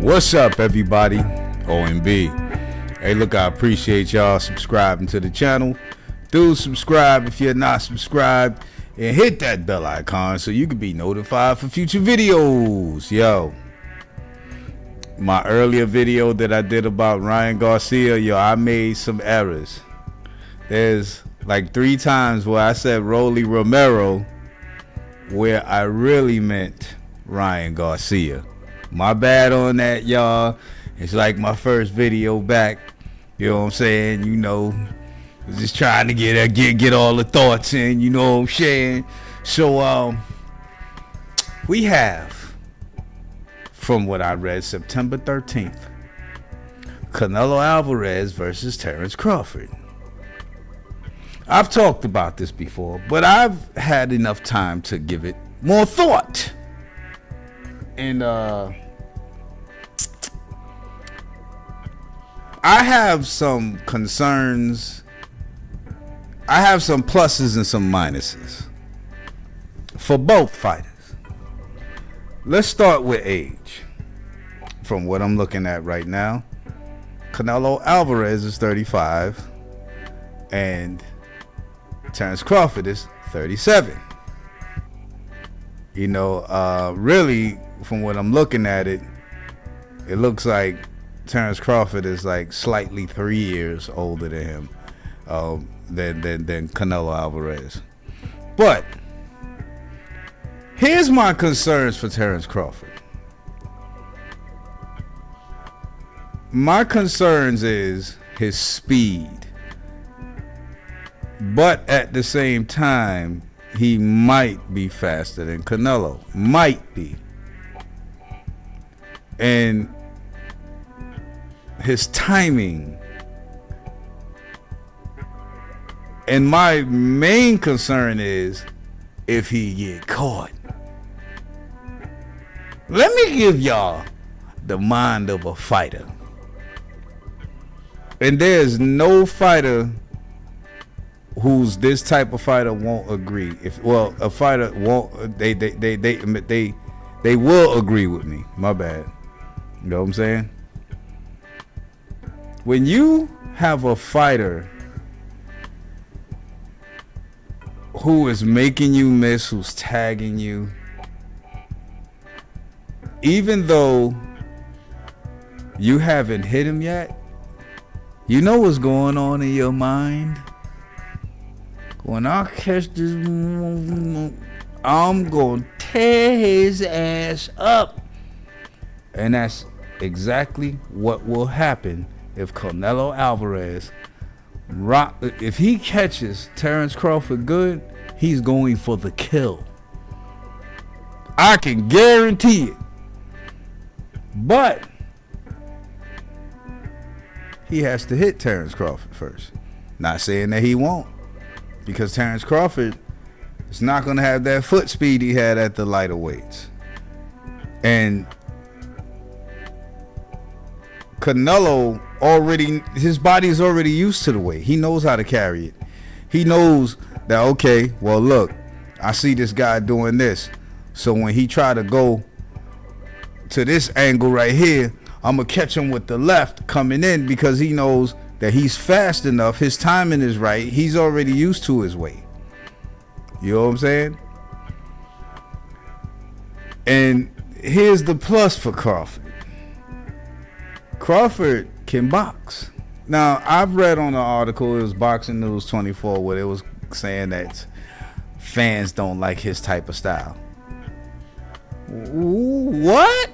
What's up, everybody? OMB. Hey, look, I appreciate y'all subscribing to the channel. Do subscribe if you're not subscribed, and hit that bell icon so you can be notified for future videos. Yo, my earlier video that I did about Ryan Garcia, I made some errors. There's like 3 times where I said Rolly Romero where I really meant Ryan Garcia. My bad on that, y'all. It's like my first video back. You know what I'm saying? Just trying to get all the thoughts in. You know what I'm saying? So we have, from what I read, September 13th, Canelo Álvarez versus Terence Crawford. I've talked about this before, but I've had enough time to give it more thought. And I have some concerns. I have some pluses and some minuses for both fighters. Let's start with age. From what I'm looking at right now, Canelo Álvarez is 35 and Terence Crawford is 37. Really, from what I'm looking at it looks like Terence Crawford is like slightly 3 years older than him, than Canelo Álvarez. But here's my concerns for Terence Crawford. My concerns is his speed, but at the same time, he might be faster than Canelo. Might be. And his timing. And my main concern is if he get caught. Let me give y'all the mind of a fighter. And there's no fighter who's this type of fighter won't agree. A fighter won't, they will agree with me. My bad. You know what I'm saying? When you have a fighter who is making you miss, who's tagging you, even though you haven't hit him yet, you know what's going on in your mind? When I catch this, I'm gonna tear his ass up. And that's exactly what will happen if Canelo Álvarez if he catches Terence Crawford good, he's going for the kill. I can guarantee it. But he has to hit Terence Crawford first. Not saying that he won't, because Terence Crawford is not going to have that foot speed he had at the lighter weights. And Canelo his body is already used to the weight. He knows how to carry it. He knows that, okay, well, look, I see this guy doing this. So when he try to go to this angle right here, I'm going to catch him with the left coming in, because he knows that he's fast enough. His timing is right. He's already used to his weight. You know what I'm saying? And here's the plus for Crawford. Crawford can box. Now, I've read on the article, it was Boxing News 24, where it was saying that fans don't like his type of style. What?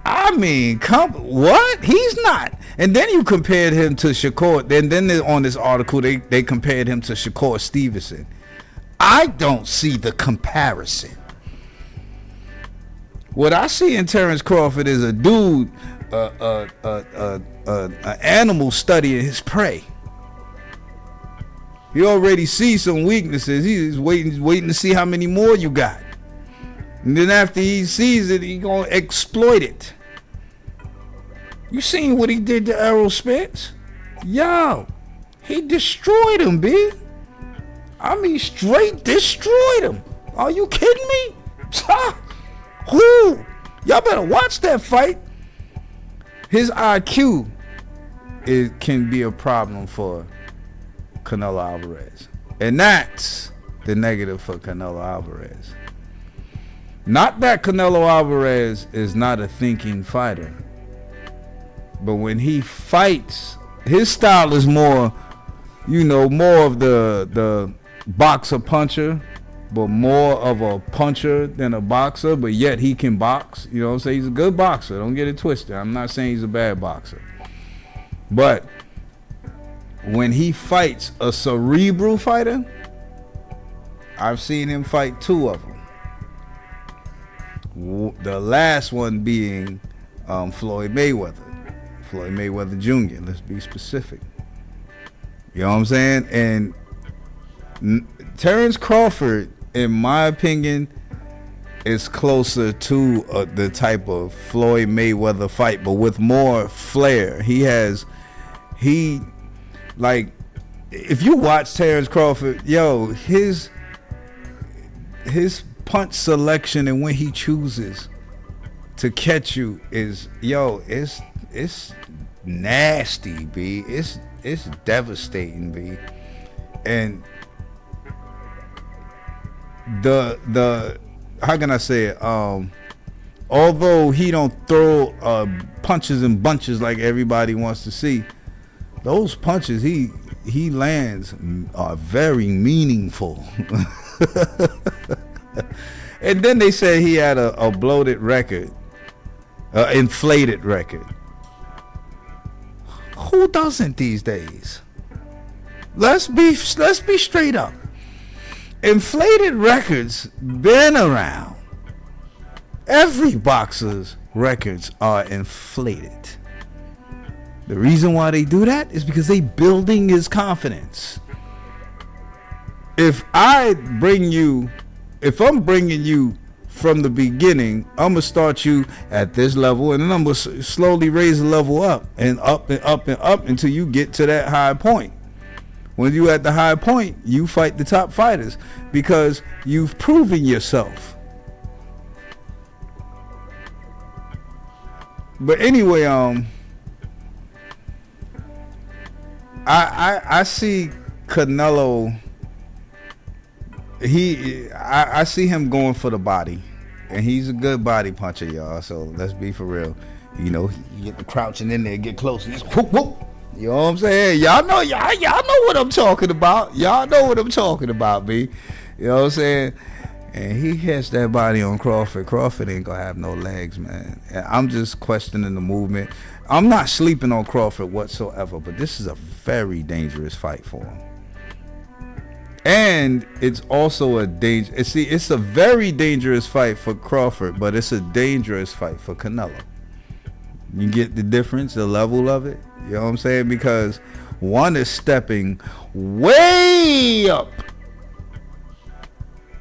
I mean, what? He's not. And then you compared him to Shakur. Then on this article, they compared him to Shakur Stevenson. I don't see the comparison. What I see in Terence Crawford is a dude, an animal studying his prey. He already sees some weaknesses. He's waiting to see how many more you got. And then after he sees it, he's gonna exploit it. You seen what he did to Errol Spence? Yo, he destroyed him, B. I mean, straight destroyed him. Are you kidding me? Who Y'all better watch that fight. His IQ, it can be a problem for Canelo Álvarez. And that's the negative for Canelo Álvarez. Not that Canelo Álvarez is not a thinking fighter, but when he fights, his style is more, more of the boxer puncher, but more of a puncher than a boxer, but yet he can box. You know what I'm saying? He's a good boxer. Don't get it twisted. I'm not saying he's a bad boxer. But when he fights a cerebral fighter, I've seen him fight 2 of them. The last one being Floyd Mayweather Jr. Let's be specific. You know what I'm saying? And Terence Crawford, in my opinion, is closer to the type of Floyd Mayweather fight, but with more flair. If you watch Terence Crawford, his punch selection and when he chooses to catch you is, it's nasty, B. It's devastating, B. And the how can I say it? Although he don't throw punches in bunches like everybody wants to see, those punches he lands are very meaningful. And then they say he had a bloated record, inflated record. Who doesn't these days? Let's be straight up. Inflated records been around. Every boxer's records are inflated. The reason why they do that is because they building his confidence. If I'm bringing you from the beginning, I'm gonna start you at this level, and then I'm gonna slowly raise the level up and up and up and up until you get to that high point. When you at the high point, you fight the top fighters because you've proven yourself. But anyway, I see Canelo. I see him going for the body, and he's a good body puncher, y'all. So let's be for real. You get the crouching in there, get close, and just whoop whoop. You know what I'm saying? Y'all know what I'm talking about. Y'all know what I'm talking about, B. You know what I'm saying? And he hits that body on Crawford. Crawford ain't gonna have no legs, man. And I'm just questioning the movement. I'm not sleeping on Crawford whatsoever, but this is a very dangerous fight for him. And it's also it's a very dangerous fight for Crawford, but it's a dangerous fight for Canelo. You get the difference, the level of it? You know what I'm saying? Because one is stepping way up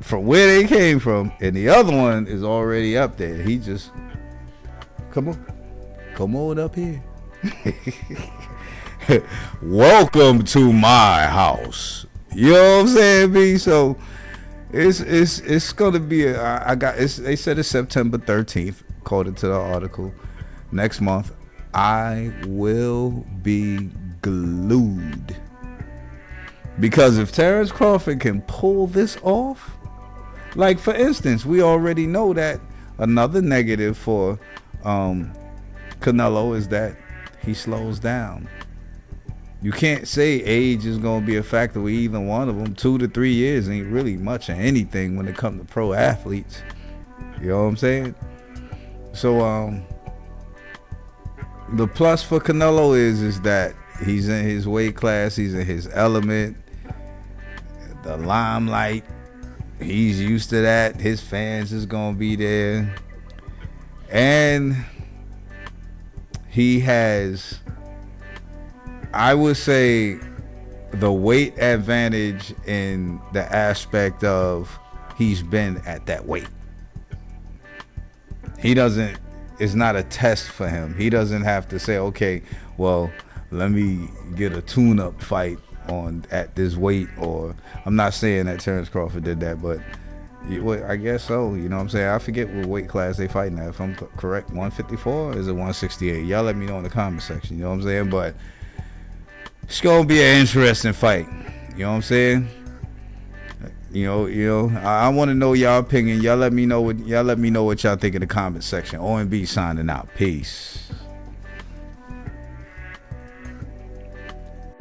from where they came from, and the other one is already up there. He just, come on up here. Welcome to my house. You know what I'm saying, B? So it's gonna be they said it's September 13th, according to the article. Next month, I will be glued. Because if Terence Crawford can pull this off, like for instance, we already know that another negative for Canelo is that he slows down. You can't say age is going to be a factor with either one of them. 2 to 3 years ain't really much of anything when it comes to pro athletes. You know what I'm saying? So the plus for Canelo is that he's in his weight class, he's in his element, the limelight, he's used to that. His fans is going to be there, and he has, I would say, the weight advantage in the aspect of he's been at that weight. It's not a test for him. He doesn't have to say, okay, well, let me get a tune-up fight at this weight. Or I'm not saying that Terence Crawford did that, but I guess so. You know what I'm saying? I forget what weight class they fighting at. If I'm correct, 154 or is it 168? Y'all let me know in the comment section. You know what I'm saying? But it's gonna be an interesting fight. You know what I'm saying? I want to know y'all opinion. Y'all let me know what y'all think in the comment section. OMB signing out. Peace.